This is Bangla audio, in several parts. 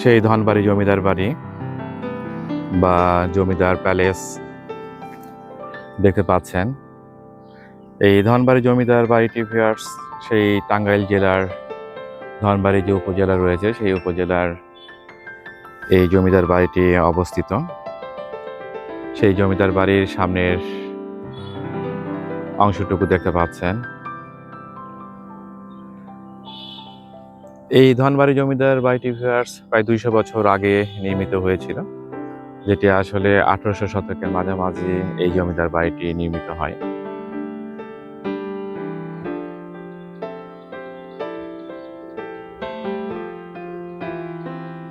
সেই ধনবাড়ি জমিদার বাড়ি বা জমিদার প্যালেস দেখতে পাচ্ছেন। এই ধনবাড়ি জমিদার বাড়িটি ভিউয়ার্স সেই টাঙ্গাইল জেলার ধনবাড়ি যে উপজেলা রয়েছে সেই উপজেলার এই জমিদার বাড়িটি অবস্থিত। সেই জমিদার বাড়ির সামনের অংশটুকু দেখতে পাচ্ছেন। এই ধনবাড়ি জমিদার বাড়িটি ভিউয়ার্স প্রায় 200 বছর আগে নির্মিত হয়েছিল, যেটি আসলে 1800 শতকের মাঝামাঝি এই জমিদার বাড়িটি নির্মিত হয়।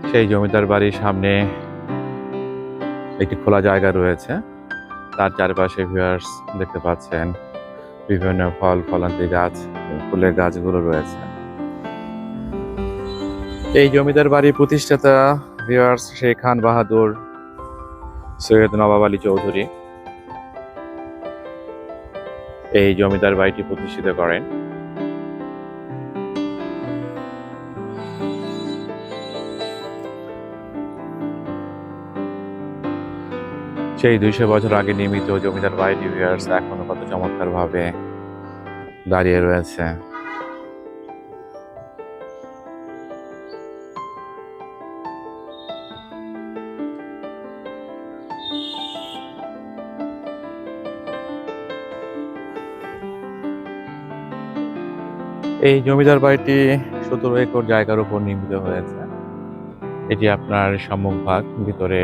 সেই জমিদার বাড়ির সামনে একটি খোলা জায়গা রয়েছে, তার চারপাশে ভিউয়ার্স দেখতে পাচ্ছেন বিভিন্ন ফলান্তি গাছ, ফুলের গাছগুলো রয়েছে। এই জমিদার বাড়ির প্রতিষ্ঠাতা ভিউয়ার্স শেখ খান বাহাদুর সৈয়দ নবাব আলী চৌধুরী এই জমিদার বাড়িটি প্রতিষ্ঠিত করেন। সেই 200 বছর আগে নির্মিত জমিদার বাড়িটি ভিউয়ার্স এখনো কত চমৎকার ভাবে দাঁড়িয়ে রয়েছে। এই জমিদার বাড়িটি 17 একর জায়গার উপর নির্মিত হয়েছে। এটি আপনার সম্মুখভাগ। ভিতরে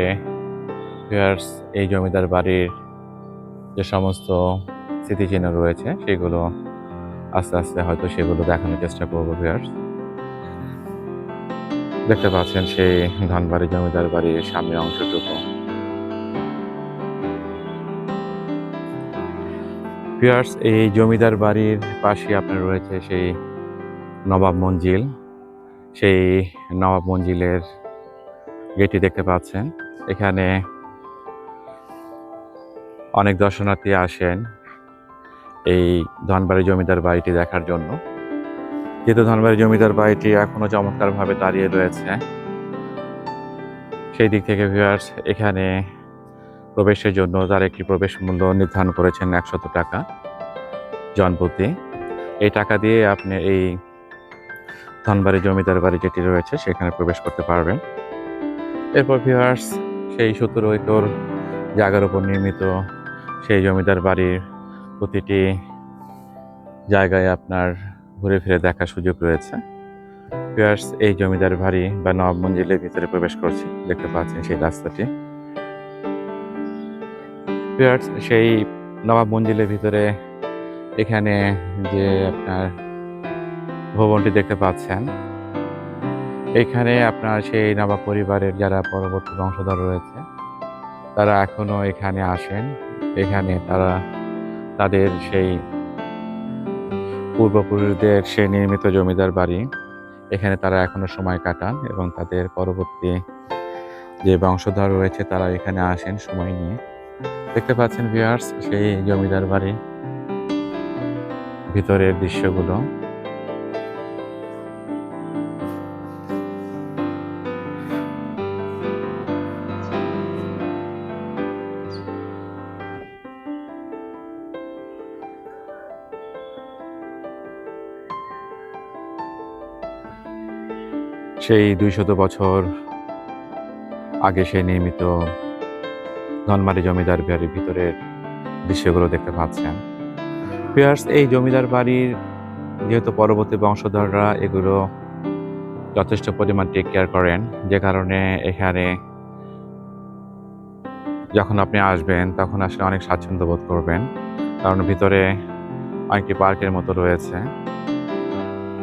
ভিউয়ার্স এই জমিদার বাড়ির যে সমস্ত স্মৃতিচিহ্ন রয়েছে সেগুলো আস্তে আস্তে হয়তো সেগুলো দেখানোর চেষ্টা করবো ভিউয়ার্স। দেখতে পাচ্ছেন সেই ধনবাড়ি জমিদার বাড়ির সামনের অংশটুকু। ভিউয়ার্স এই জমিদার বাড়ির পাশে আপনার রয়েছে সেই নবাব মঞ্জিল। সেই নবাব মঞ্জিলের গেটটি দেখতে পাচ্ছেন। এখানে অনেক দর্শনার্থী আসেন এই ধনবাড়ি জমিদার বাড়িটি দেখার জন্য। যেহেতু ধনবাড়ি জমিদার বাড়িটি এখনো চমৎকারভাবে দাঁড়িয়ে রয়েছে, সেই দিক থেকে ভিউয়ার্স এখানে প্রবেশের জন্য তার একটি প্রবেশ মূল্য নির্ধারণ করেছেন 100 টাকা জনপ্রতি। এই টাকা দিয়ে আপনি এই ধনবাড়ি জমিদার বাড়ি যেটি রয়েছে সেখানে প্রবেশ করতে পারবেন। এরপর ভিউয়ার্স সেই 17 একর জায়গার উপর নির্মিত সেই জমিদার বাড়ির প্রতিটি জায়গায় আপনার ঘুরে ফিরে দেখার সুযোগ রয়েছে। ভিউয়ার্স এই জমিদার বাড়ি বা নবাব মঞ্জিলের ভিতরে প্রবেশ করছি, দেখতে পাচ্ছেন সেই রাস্তাটি। ভিউয়ার্স সেই নবাব মঞ্জিলের ভিতরে এখানে যে আপনার ভবনটি দেখতে পাচ্ছেন, এখানে আপনার সেই নবাব পরিবারের যারা পরবর্তী বংশধর রয়েছে তারা এখনো এখানে আসেন। এখানে তারা তাদের সেই পূর্বপুরুষদের সেই নির্মিত জমিদার বাড়ি এখানে তারা এখনো সময় কাটান এবং তাদের পরবর্তী যে বংশধর রয়েছে তারা এখানে আসেন সময় নিয়ে। দেখতে পাচ্ছেন ভিউয়ার্স সেই জমিদার বাড়ি ভিতরের দৃশ্যগুলো। সেই 200 বছর আগে সেই নির্মিত ধনবাড়ি জমিদার বাড়ির ভিতরের দৃশ্যগুলো দেখতে পাচ্ছেন। ভিউয়ার্স এই জমিদার বাড়ির যেহেতু পরবর্তী বংশধররা এগুলো যথেষ্ট পরিমাণ টেক কেয়ার করেন, যে কারণে এখানে যখন আপনি আসবেন তখন আসলে অনেক স্বাচ্ছন্দ্য বোধ করবেন, কারণ ভিতরে অনেকটি পার্কের মতো রয়েছে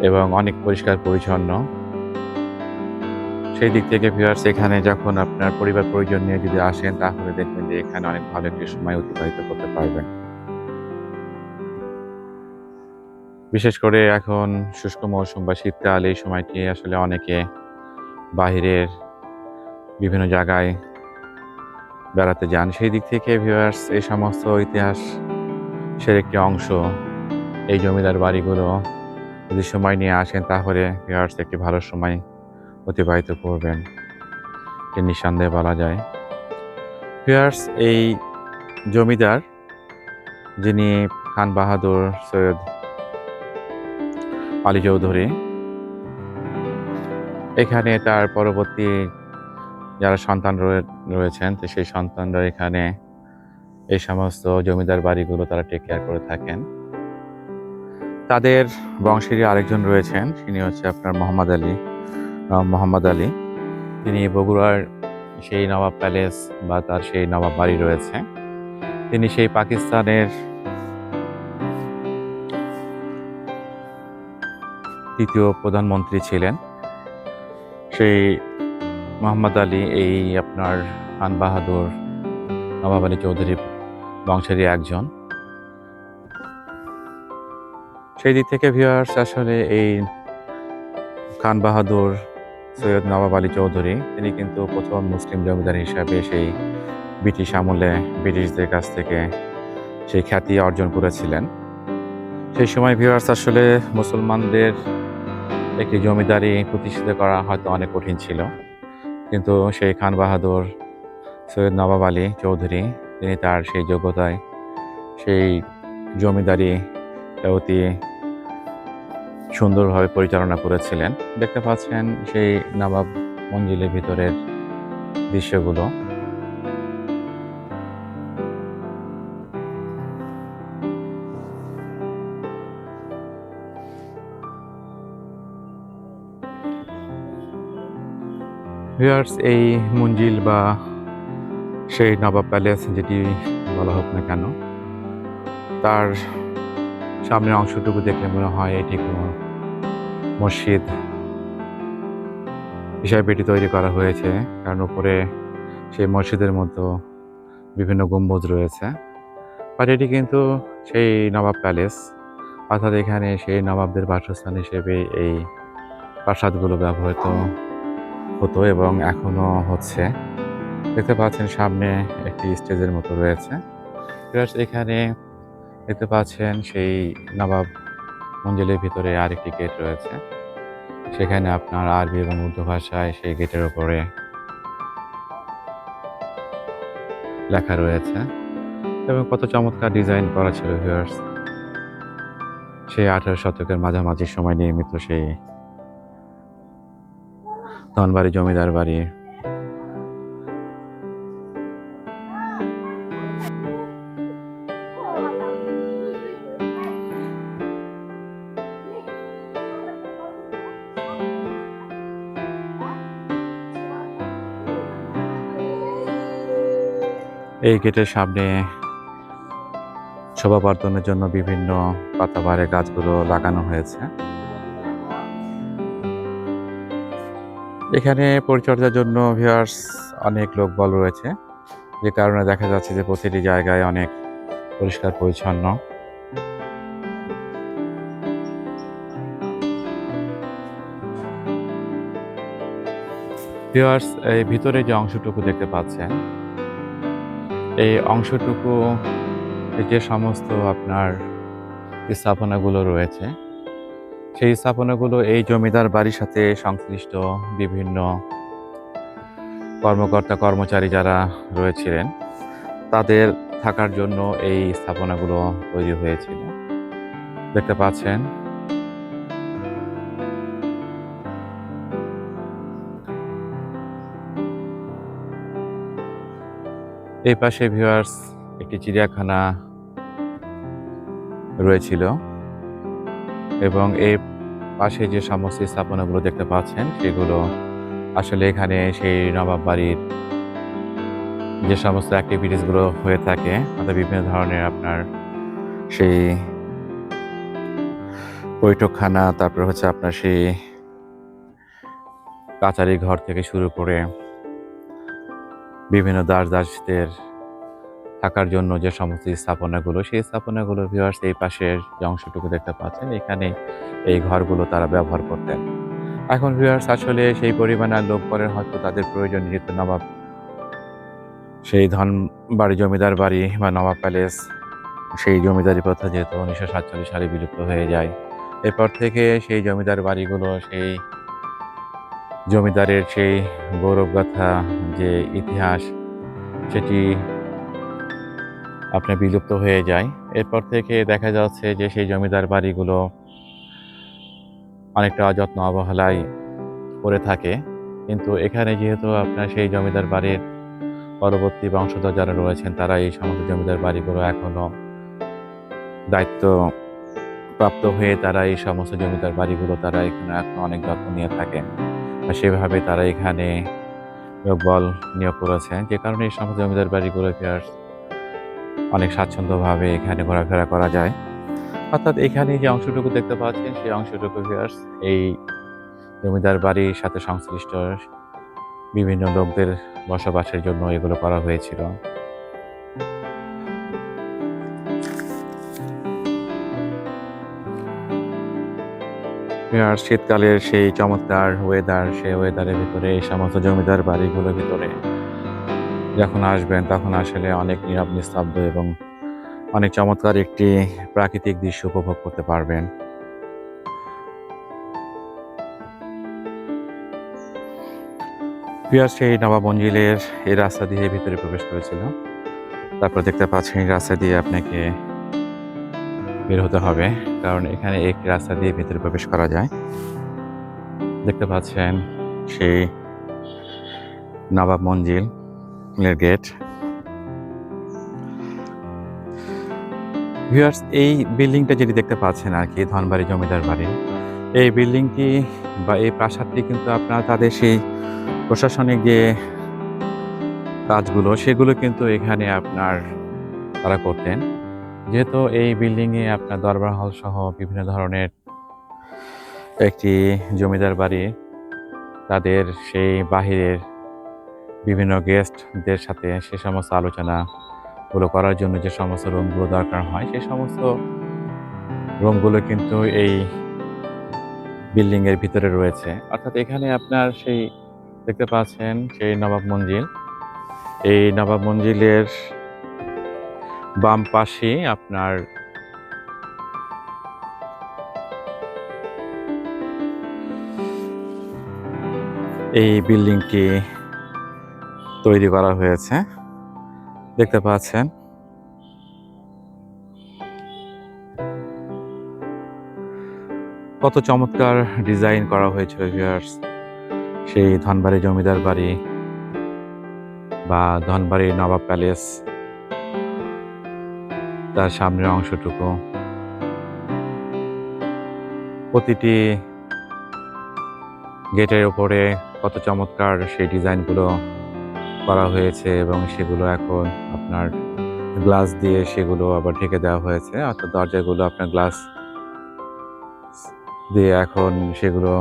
এবং অনেক পরিষ্কার পরিচ্ছন্ন। সেই দিক থেকে ভিউয়ার্স এখানে যখন আপনার পরিবার পরিজন নিয়ে যদি আসেন তাহলে দেখবেন যে এখানে অনেক ভালো একটি সময় অতিবাহিত করতে পারবেন। বিশেষ করে এখন শুষ্ক মৌসুম বা শীতকাল, এই সময়টি আসলে অনেকে বাহিরের বিভিন্ন জায়গায় বেড়াতে যান। সেই দিক থেকে ভিউয়ার্স এই সমস্ত ইতিহাসের একটি অংশ এই জমিদার বাড়িগুলো যদি সময় নিয়ে আসেন তাহলে ভিউয়ার্স একটি ভালো সময় অতিবাহিত করবেন। নিঃসন্দেহে বলা যায়। ভিউয়ার্স, এই জমিদার যিনি খান বাহাদুর সৈয়দ আলী চৌধুরী, এখানে তার পরবর্তী যারা সন্তান রয়েছেন, তো সেই সন্তানরা এখানে এই সমস্ত জমিদার বাড়িগুলো তারা টেক কেয়ার করে থাকেন। তাদের বংশেরই আরেকজন রয়েছেন, তিনি হচ্ছে আপনার মোহাম্মদ আলী। তিনি বগুড়ার সেই নবাব প্যালেস বা তার সেই নবাব বাড়ি রয়েছে, তিনি সেই পাকিস্তানের তৃতীয় প্রধানমন্ত্রী ছিলেন। সেই মোহাম্মদ আলী এই আপনার খান বাহাদুর নবাব আলী চৌধুরী বংশেরই একজন। সেই দিক থেকে ভিউয়ার্স, আসলে এই খান বাহাদুর সৈয়দ নবাব আলী চৌধুরী তিনি কিন্তু প্রথম মুসলিম জমিদার হিসাবে সেই ব্রিটিশ আমলে ব্রিটিশদের কাছ থেকে সেই খ্যাতি অর্জন করেছিলেন। সেই সময় ভিউয়ার্স, আসলে মুসলমানদের একটি জমিদারি প্রতিষ্ঠিত করা হয়তো অনেক কঠিন ছিল, কিন্তু সেই খান বাহাদুর সৈয়দ নবাব আলী চৌধুরী তিনি তার সেই যোগ্যতায় সেই জমিদারি অতি সুন্দরভাবে পরিচালনা করেছিলেন। দেখতে পাচ্ছেন সেই নবাব মঞ্জিলের ভিতরের দৃশ্যগুলো। ভিউয়ার্স, এই মঞ্জিল বা সেই নবাব প্যালেস যেটি বলা হোক না কেন, তার সামনের অংশটুকু দেখলে মনে হয় এটি কোনো মসজিদ হিসাবে এটি তৈরি করা হয়েছে, কারণ উপরে সেই মসজিদের মতো বিভিন্ন গম্বুজ রয়েছে। বাট এটি কিন্তু সেই নবাব প্যালেস, অর্থাৎ এখানে সেই নবাবদের বাসস্থান হিসেবে এই প্রাসাদগুলো ব্যবহৃত হতো এবং এখনো হচ্ছে। দেখতে পাচ্ছেন সামনে একটি স্টেজের মতো রয়েছে। প্লাস এখানে দেখতে পাচ্ছেন সেই নবাব মঞ্জিলের ভিতরে আরেকটি গেট রয়েছে, সেখানে আপনার আরবি এবং উর্দু ভাষায় সেই গেটের উপরে লেখা রয়েছে এবং কত চমৎকার ডিজাইন করা ছিল ভিউয়ার্স। সেই 18 শতকের মাঝামাঝি সময় নির্মিত সেই ধনবাড়ি জমিদার বাড়ি। এই গেটের সামনে শোভাবর্ধনের জন্য বিভিন্ন পাতাবাহারের গাছগুলো লাগানো হয়েছে। এখানে পরিচর্যার জন্য ভিউয়ার্স অনেক লোকবল রয়েছে, যে কারণে দেখা যাচ্ছে যে প্রতিটি জায়গায় অনেক পরিষ্কার পরিচ্ছন্ন। ভিউয়ার্স, এই ভিতরে যে অংশটুকু দেখতে পাচ্ছেন, এই অংশটুকু যে সমস্ত আপনার স্থাপনাগুলো রয়েছে, সেই স্থাপনাগুলো এই জমিদার বাড়ির সাথে সংশ্লিষ্ট বিভিন্ন কর্মকর্তা কর্মচারী যারা রয়েছিলেন তাদের থাকার জন্য এই স্থাপনাগুলো তৈরি হয়েছিল। দেখতে পাচ্ছেন এই পাশে ভিউয়ার্স একটি চিড়িয়াখানা রয়েছিল এবং এর পাশে যে সমস্ত স্থাপনাগুলো দেখতে পাচ্ছেন সেগুলো আসলে এখানে সেই নবাব বাড়ির যে সমস্ত অ্যাক্টিভিটিসগুলো হয়ে থাকে, অর্থাৎ বিভিন্ন ধরনের আপনার সেই বৈঠকখানা, তারপর হচ্ছে আপনার সেই কাচারি ঘর থেকে শুরু করে বিভিন্ন দাসদের থাকার জন্য যে সমস্ত স্থাপনাগুলো, সেই স্থাপনাগুলো ভিউয়ার্স এই পাশের যে অংশটুকু দেখতে পাচ্ছেন এখানে এই ঘরগুলো তারা ব্যবহার করতেন। এখন ভিউয়ার্স আসলে সেই পরিমাণে আর লোকবলের হয়তো তাদের প্রয়োজন, যেহেতু নবাব সেই ধনবাড়ি জমিদার বাড়ি বা নবাব প্যালেস সেই জমিদারি প্রথা যেহেতু 1947 সালে বিলুপ্ত হয়ে যায়, এরপর থেকে সেই জমিদার বাড়িগুলো সেই জমিদারের সেই গৌরবগাথা যে ইতিহাস সেটি আপনার বিলুপ্ত হয়ে যায়। এরপর থেকে দেখা যাচ্ছে যে সেই জমিদার বাড়িগুলো অনেকটা অযত্ন অবহেলায় পড়ে থাকে। কিন্তু এখানে যেহেতু আপনার সেই জমিদার বাড়ির পরবর্তী বংশধর যারা রয়েছেন তারা এই সমস্ত জমিদার বাড়িগুলো এখনো দায়িত্ব প্রাপ্ত হয়ে তারা এই সমস্ত জমিদার বাড়িগুলো তারা এখানে এখন অনেক যত্ন নিয়ে থাকেন। আর সেভাবে তারা এখানে লোকবল নিয়োগ করেছেন, যে কারণে এই সমস্ত জমিদার বাড়িগুলো অনেক স্বাচ্ছন্দ্যভাবে এখানে ঘোরাফেরা করা যায়। অর্থাৎ এখানে যে অংশটুকু দেখতে পাচ্ছেন সেই অংশটুকু ভিউয়ার্স এই জমিদার বাড়ির সাথে সংশ্লিষ্ট বিভিন্ন লোকদের বসবাসের জন্য এগুলো করা হয়েছিল। ভিউয়ার্স, শীতকালের সেই চমৎকার ওয়েদার, সেই ওয়েদারের ভিতরে এই সমস্ত জমিদার বাড়িগুলোর ভিতরে যখন আসবেন তখন আসলে অনেক নীরব নিস্তব্ধ এবং অনেক চমৎকার একটি প্রাকৃতিক দৃশ্য উপভোগ করতে পারবেন। ভিউয়ার্স, সেই নবাব মঞ্জিলের এই রাস্তা দিয়ে ভিতরে প্রবেশ করেছিল। তারপর দেখতে পাচ্ছেন এই রাস্তা দিয়ে আপনাকে বের হতে হবে, কারণ এখানে একটি রাস্তা দিয়ে ভিতরে প্রবেশ করা যায়। দেখতে পাচ্ছেন সেই নবাব মঞ্জিলের গেট। ভিউয়ার্স, এই বিল্ডিংটা যেটি দেখতে পাচ্ছেন আর কি, ধনবাড়ি জমিদার বাড়ি, এই বিল্ডিংটি বা এই প্রাসাদটি কিন্তু আপনার তাদের সেই প্রশাসনিক যে কাজগুলো সেগুলো কিন্তু এখানে আপনার তারা করতেন। যেহেতু এই বিল্ডিংয়ে আপনার দরবার হল সহ বিভিন্ন ধরনের একটি জমিদার বাড়ি, তাদের সেই বাহিরের বিভিন্ন গেস্টদের সাথে সে সমস্ত আলোচনাগুলো করার জন্য যে সমস্ত রুমগুলো দরকার হয় সেই সমস্ত রুমগুলো কিন্তু এই বিল্ডিংয়ের ভিতরে রয়েছে। অর্থাৎ এখানে আপনার সেই দেখতে পাচ্ছেন সেই নবাব মঞ্জিল, এই নবাব মঞ্জিলের বাম পাশে আপনার এই বিল্ডিংটি তৈরি করা হয়েছে। দেখতে পাচ্ছেন কত চমৎকার ডিজাইন করা হয়েছিল ভিউয়ার্স। সেই ধনবাড়ি জমিদার বাড়ি বা ধনবাড়ি নবাব প্যালেস, তার সামনের অংশটুকু, প্রতিটি গেটের উপরে কত চমৎকার সেই ডিজাইনগুলো করা হয়েছে এবং সেগুলো এখন আপনার গ্লাস দিয়ে সেগুলো আবার ঢেকে দেওয়া হয়েছে। অর্থাৎ দরজাগুলো আপনার গ্লাস দিয়ে এখন সেগুলো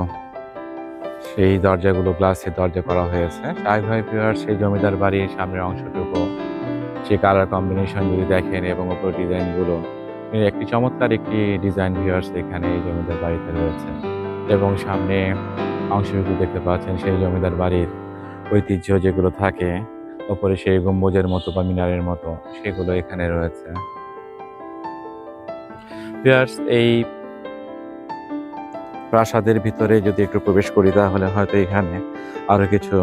সেই দরজাগুলো গ্লাসের দরজা করা হয়েছে। স্বাভাবিক ভিউয়ার্স, সেই জমিদার বাড়ির সামনের অংশটুকু সেই কালার কম্বিনেশন যদি দেখেন এবং উপর ডিজাইনগুলো, একটি চমৎকার একটি ডিজাইন ভিউয়ার্স এখানে এই জমিদার বাড়িতে রয়েছে। এবং সামনে অংশটুকু দেখতে পাচ্ছেন সেই জমিদার বাড়ির ঐতিহ্য যেগুলো থাকে ওপরে সেই গম্বুজের মতো বা মিনারের মতো, সেগুলো এখানে রয়েছে। ভিউয়ার্স, এই প্রাসাদের ভিতরে যদি একটু প্রবেশ করি তাহলে হয়তো এখানে আরো কিছু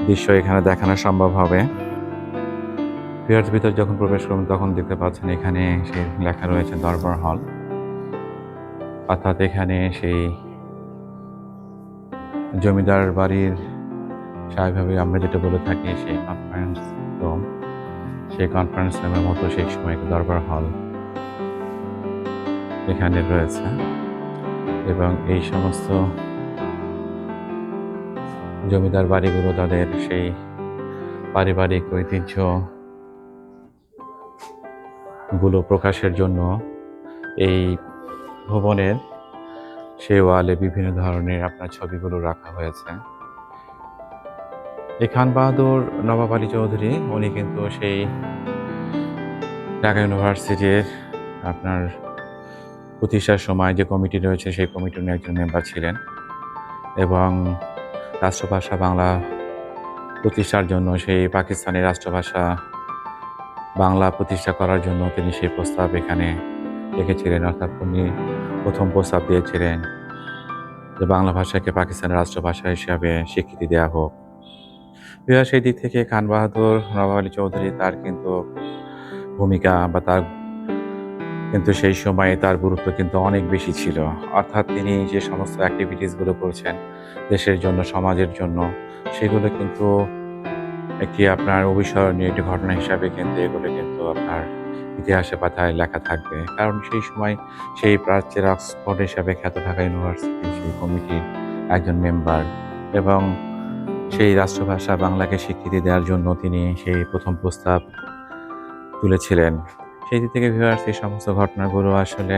দৃশ্য এখানে দেখানো সম্ভব হবে। ভিউয়ার্স, ভিতরে যখন প্রবেশ করবেন তখন দেখতে পাচ্ছেন এখানে সেই লেখা রয়েছে দরবার হল। অর্থাৎ এখানে সেই জমিদার বাড়ির স্বাভাবিকভাবে আমরা যেটা বলে থাকি সেই কনফারেন্স রুম, সেই কনফারেন্স রুমের মতো সেই সময় দরবার হল এখানে রয়েছে। এবং এই সমস্ত জমিদার বাড়িগুলো তাদের সেই পারিবারিক ঐতিহ্য গুলো প্রকাশের জন্য এই ভবনের সেই ওয়ালে বিভিন্ন ধরনের আপনার ছবিগুলো রাখা হয়েছে। এই খান বাহাদুর নবাব আলী চৌধুরী উনি কিন্তু সেই ঢাকা ইউনিভার্সিটির আপনার প্রতিষ্ঠার সময় যে কমিটি রয়েছে সেই কমিটির একজন মেম্বার ছিলেন এবং রাষ্ট্রভাষা বাংলা প্রতিষ্ঠার জন্য সেই পাকিস্তানি রাষ্ট্রভাষা বাংলা প্রতিষ্ঠা করার জন্য তিনি সেই প্রস্তাব এখানে রেখেছিলেন। অর্থাৎ উনি প্রথম প্রস্তাব দিয়েছিলেন যে বাংলা ভাষাকে পাকিস্তানের রাষ্ট্রভাষা হিসাবে স্বীকৃতি দেওয়া হোক। বিহার সেই দিক থেকে খান বাহাদুর নবাব আলী চৌধুরী তার কিন্তু ভূমিকা বা তার কিন্তু সেই সময়ে তার গুরুত্ব কিন্তু অনেক বেশি ছিল। অর্থাৎ তিনি যে সমস্ত অ্যাক্টিভিটিসগুলো করছেন দেশের জন্য, সমাজের জন্য, সেগুলো কিন্তু একটি আপনার অবিস্মরণীয় একটি ঘটনা হিসাবে কিন্তু এগুলো কিন্তু আপনার ইতিহাসের পাতায় লেখা থাকবে। কারণ সেই সময় সেই প্রাচ্যের অক্সফোর্ড হিসাবে খ্যাত ঢাকা ইউনিভার্সিটির সেই কমিটির একজন মেম্বার এবং সেই রাষ্ট্রভাষা বাংলাকে স্বীকৃতি দেওয়ার জন্য তিনি সেই প্রথম প্রস্তাব তুলেছিলেন। সেই দিক থেকে ভিউয়ার্স এই সমস্ত ঘটনাগুলো আসলে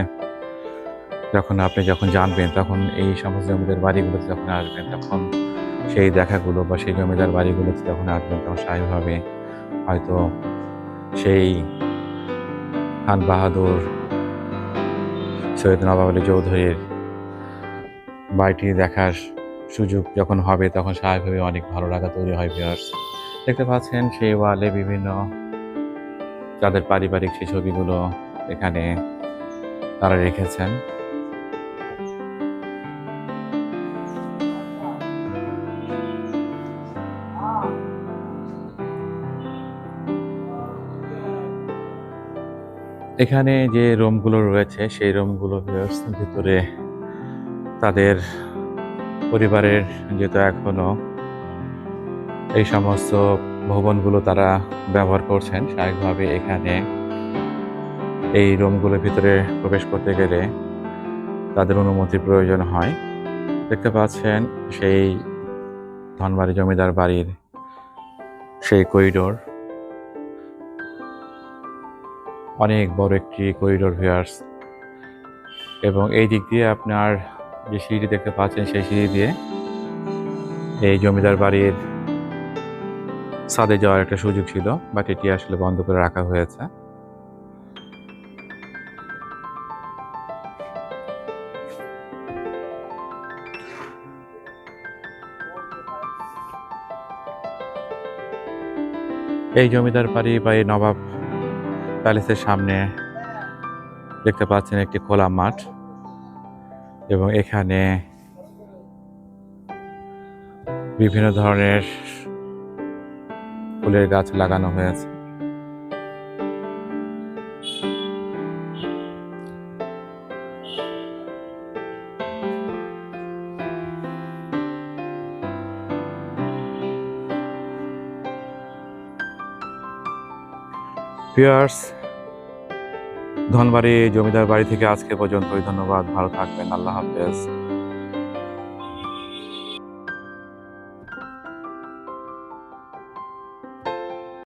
যখন জানবেন তখন এই সমস্ত জমিদার বাড়িগুলোতে যখন আসবেন তখন সেই দেখাগুলো বা সেই জমিদার বাড়িগুলোতে যখন আসবেন তখন স্বাভাবিকভাবে হয়তো সেই খান বাহাদুর সৈয়দ নবাব আলী চৌধুরীর বাড়িটি দেখার সুযোগ যখন হবে তখন স্বাভাবিকভাবে অনেক ভালো লাগা তৈরি হয় ভিউয়ার্স। দেখতে পাচ্ছেন সেই ওয়ালে বিভিন্ন তাদের পারিবারিক সেই ছবিগুলো এখানে তারা রেখেছেন। এখানে যে রুমগুলো রয়েছে সেই রুমগুলো ভিতরে তাদের পরিবারের যেহেতু এখনো এই সমস্ত ভবনগুলো তারা ব্যবহার করছেন, স্বাভাবিকভাবে এখানে এই রুমগুলোর ভিতরে প্রবেশ করতে গেলে তাদের অনুমতির প্রয়োজন হয়। দেখতে পাচ্ছেন সেই ধনবাড়ি জমিদার বাড়ির সেই করিডোর, অনেক বড় একটি করিডোর ভিউয়ার্স, এবং এই দিক দিয়ে আপনার যে সিঁড়ি দেখতে পাচ্ছেন সেই সিঁড়ি দিয়ে এই জমিদার বাড়ির ছাদে যাওয়ার একটা সুযোগ ছিল, বাট এটি আসলে বন্ধ করে রাখা হয়েছে। এই জমিদার বাড়ি বা এই নবাব প্যালেসের সামনে দেখতে পাচ্ছেন একটি খোলা মাঠ এবং এখানে বিভিন্ন ধরনের ফুলের গাছ লাগানো হয়েছে। ভিউয়ার্স, ধনবাড়ি জমিদার বাড়ি থেকে আজকে পর্যন্তই। ধন্যবাদ, ভালো থাকবেন, আল্লাহ হাফেজ।